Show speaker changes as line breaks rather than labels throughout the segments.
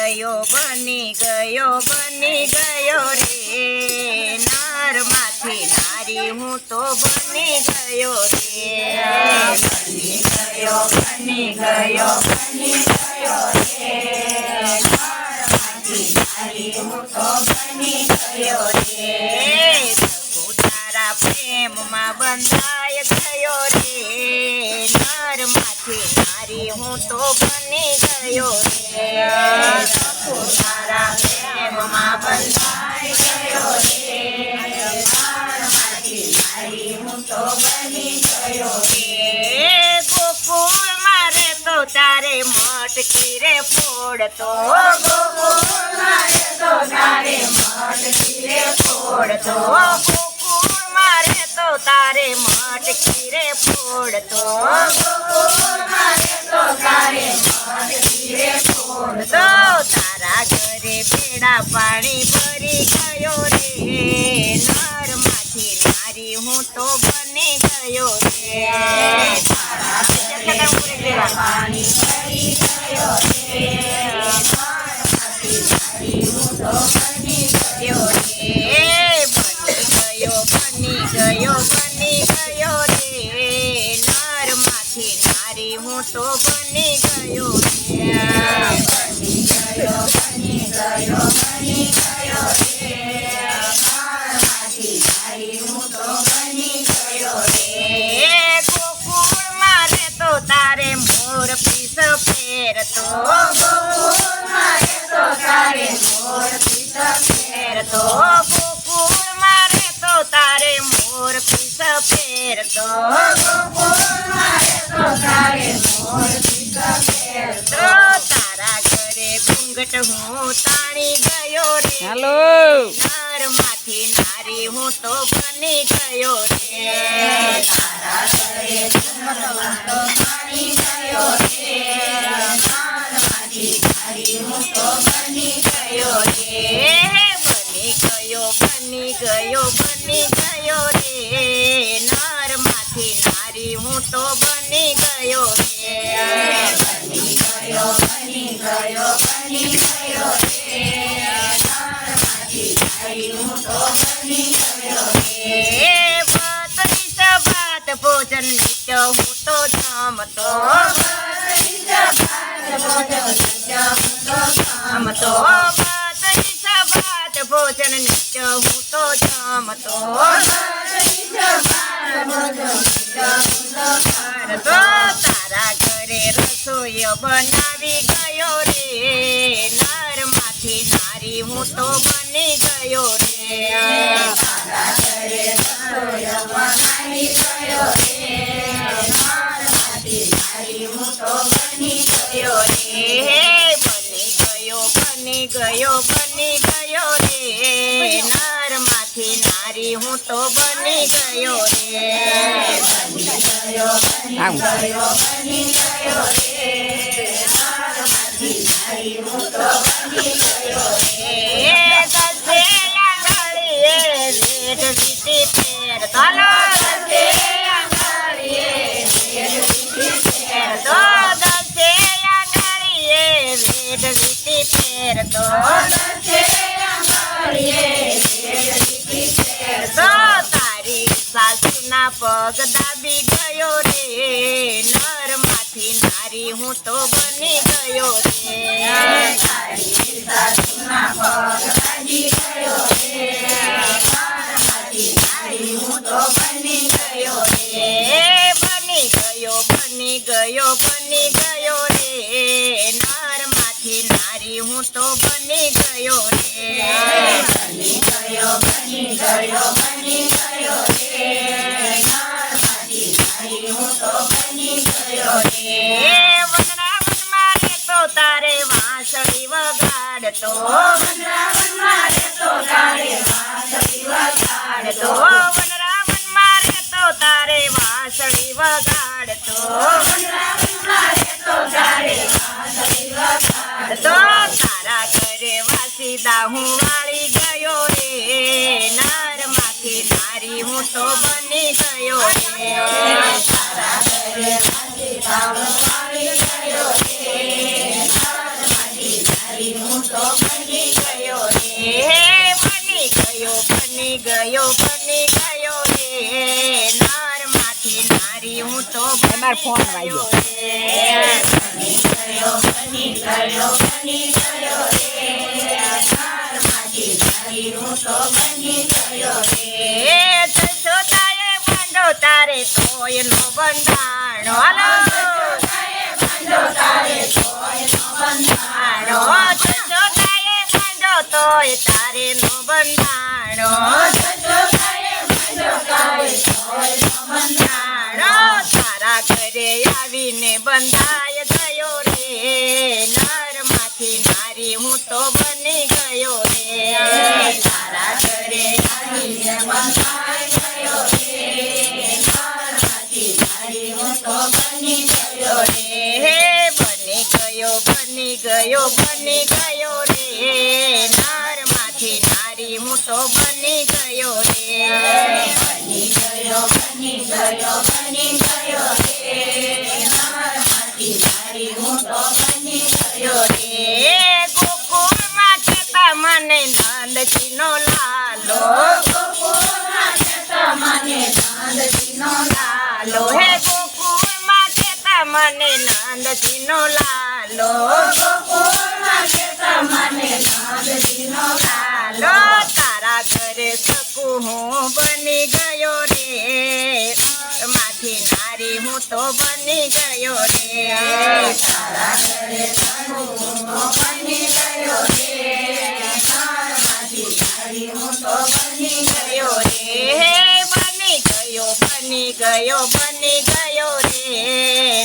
બની ગયો રે નરમાંથી નારી હું તો બની ગયો રે
બની ગયો રે નરમાંથી નારી હું તો બની ગયો રે
તારા પ્રેમમાં બંધાય ગયો રે નરમાંથી નારી હું તો બની ગયો રે
તારા પ્રેમમાં બંધાઈ ગયો રે નરમાંથી નારી હું તો બની ગયો રે
ગોકુળ મારે તો તારે મટકી રે ફોડતો
ગોકુળ મારે તો તારે મટકી રે ફોડતો
ગોકુળ મારે તો તારે મટકી રે ફોડતો
ગોકુળ મારે તો તારે મટકી રે ફોડતો
તારા ઘરે બેડા પાણી ભરી ગયો રે નરમાંથી નારી હું તો બની ગયો રે
પાણી ભરી ગયો રે નરમાંથી નારી હું તો બની ગયો રે
બની ગયો રે નરમાંથી નારી હું તો બની ગયો રે
બની ગયો રે નરમાંથી નારી હું તો બની ગયો રે
ગોકુળ મારે તો તારે મોર પીસ ફેરતો
ગોકુળ મારે તો તારે મોર પીસ
ફેરતો ગોકુળ મારે તો તારે મોર પીસ ફેરતો
ગોકુળ મારે તો તારે મોર પીસ ફેરતો
તારા ઘરે ઘૂંઘટ હું તાણી ગયો રે
હાલો
નરમાંથી નારી હું તો બની ગયો રે
તારા ઘરે ઘૂંઘટ પાણી ગયો રે નરમાંથી નારી હું તો બની ગયો રે
બની ગયો રે નરમાંથી નારી હું તો બની ગયો રે
બની ગયો રે નરમાંથી નારી હું તો બની ગયો રે
બત્રીસ ભાત ભોજન નિત્ય હું તો જમતો બત્રીસ ભાત ભોજન નિત્ય હું તો જમતો તારા ઘરે રસોઈ બનાવી ગયો રે નરમાંથી નારી હું તો બની ગયો રે
તારા ઘરે રસોઈ બનાવી ગયો રે નરમાંથી નારી હું તો બની ગયો રે
બની ગયો રે નરમાંથી નારી હું તો બની ગયો રે
બની ગયો રે નરમાંથી નારી હું તો બની ગયો રે
દસે આંગળીએ વેઢ વીટી ફેરતો દસે આંગળીએ વેઢ વીટી ફેરતો તારી સાસુના પગ દાબી ગયો રે નરમાંથી નારી હું તો બની ગયો રે
તારી સાસુના પગ દાબી ગયો રે નરમાંથી નારી હું તો બની ગયો રે
બની ગયો રે નરમાંથી નારી હું તો બની ગયો રે
બની ગયો રે નરમાંથી નારી હું તો બની ગયો રે
વનરાવન મારે તો તારે વાંસળી વગાડતો
વનરાવન મારે તો તારે વાંસળી વગાડતો
વનરાવન મારે તો તારે વાંસળી વગાડતો
વનરાવન મારે તો તારે વાંસળી વગાડતો
તારા ઘરે વાસીદા હું વાળી ગયો રે નરમાંથી નારી હું તો બની ગયો રે
તારા ઘરે વાસીદા હું વાળી ગયો રે નરમાંથી નારી હું
રે નર માંથી નારી હું તો
તમારો ફોન
બની
વાગ્યો.
ગયો રે
બની ગયો બની ગયો રે નરમાંથી નારી હું તો બની ગયો રે
એ જશોદાએ બાંધો તારે તોય નો બંધાણો હાલો
બાંધો તારે તોય નો બંધાણો
જશોદાએ બાંધો તોય તારે નો બંધાણો
બાંધો તારે તોય નો બંધાણો
તારા ઘરે આવીને બંધાય ગયો રે નર માંથી નારી હું તો બની ગયો રે
તારા ઘરે આવીને બંધાઈ ગયો રે નરમાંથી નારી હું તો બની ગયો રે
હે બની ગયો બની ગયો બની ગયો રે નર માંથી નારી હું તો બની ગયો રે
બની ગયો બની ગયો બની ગયો રે નરમાંથી નારી હું તો બની ગયો રે
ગોકુળમાં કેતા મને નંદજીનો લાલો
ગોકુળમાં જતા મને નંદજીનો
લાલો હે ગોકુળમાં કેતા મને નંદજીનો લાલો
ગોકુળમાં જતા મને નંદજીનો
લાલો તારા ઘરે શકું હું બની ગયો રે માંથી નારી હું તો બની ગયો રે
તારા ઘરે સગું બની ગયો રે નરમાંથી નારી હું તો બની ગયો રે
હે બની ગયો બની ગયો બની ગયો રે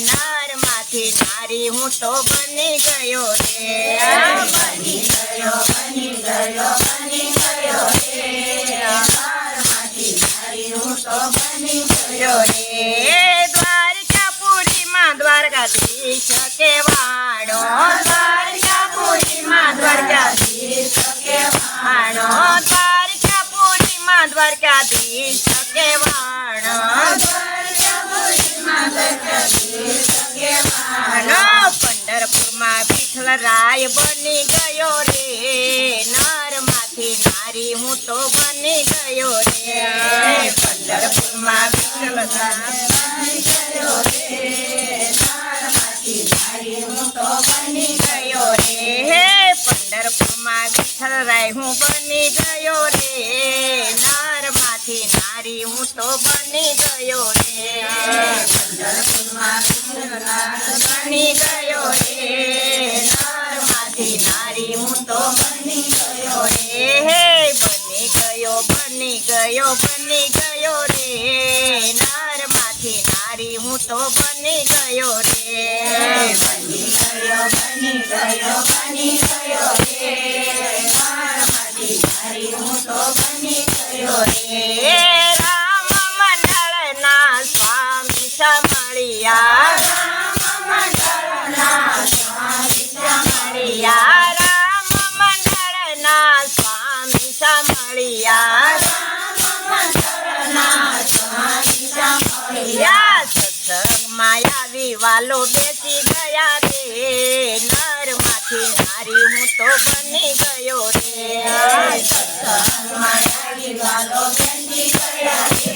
નર માંથી નારી હું તો બની ગયો રે
બની ગયો બની ગયો બની ગયો રે નરમાંથી નારી હું તો બની ગયો રે
દ્વારકાપુરીમાં દ્વારકાધીશ કેવાડો
દ્વારકાપુરીમાં દ્વારકાધીશ
વાણો દ્વારકાપુરીમાં દ્વારકાધીશ કેવાણો
દ્વારકાપુરીમાં દ્વારકાધીશ
વાણો પંઢરપુરમાં વિઠ્ઠલરાય બની ગયો રે નર માંથી નારી હું તો બની ગયો રે પંઢરપુરમાં વિઠ્ઠલરાય
બની ગયો રે નરમાંથી નારી હું તો બની
ગયો રે હે પંઢરપુરમાં વિઠ્ઠલરાય હું બની ગયો રે નર માંથી નારી હું તો બની ગયો રે
પંઢરપુરમાં
બની ગયો રે નર માંથી નારી હું તો બની ગયો રે હે બની ગયો બની ગયો બની ગયો રે નર માંથી નારી હું તો બની ગયો રે
બની ગયો બની ગયો બની ગયો રે નરમાંથી નારી હું તો બની ગયો રે
રામ મંડળના સ્વામી સમળિયા
મંડળના સ્વામી
સમળિયા રામ મંડળના સ્વામી સમળિયા
મંડળના સ્વામી
યા સત્સંગમાં આવી વાલો બેસી ગયા રે નર માંથી નારી હું તો બની ગયો રે
મારી વાલો બેસી ગયા રે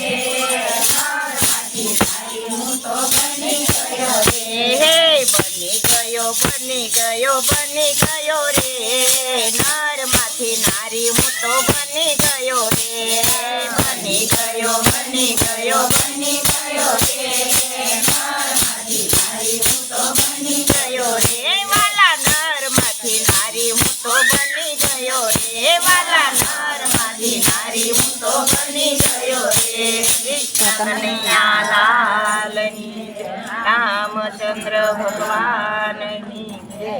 નરમાંથી નારી હું તો બની ગયો રે
હે બની ગયો બની ગયો બની ગયો રે નર માંથી નારી હું તો બની ગયો રે બની ગયો બની ગયો
બની ગયો રે નરમાંથી નારી હું તો બની
ગયો રે વાલા નર માંથી નારી હું તો બની ગયો રે વાલા નર માંથી નારી હું તો બની ગયો રે કનૈયા લાલની જય. રામચંદ્ર ભગવાનની જય.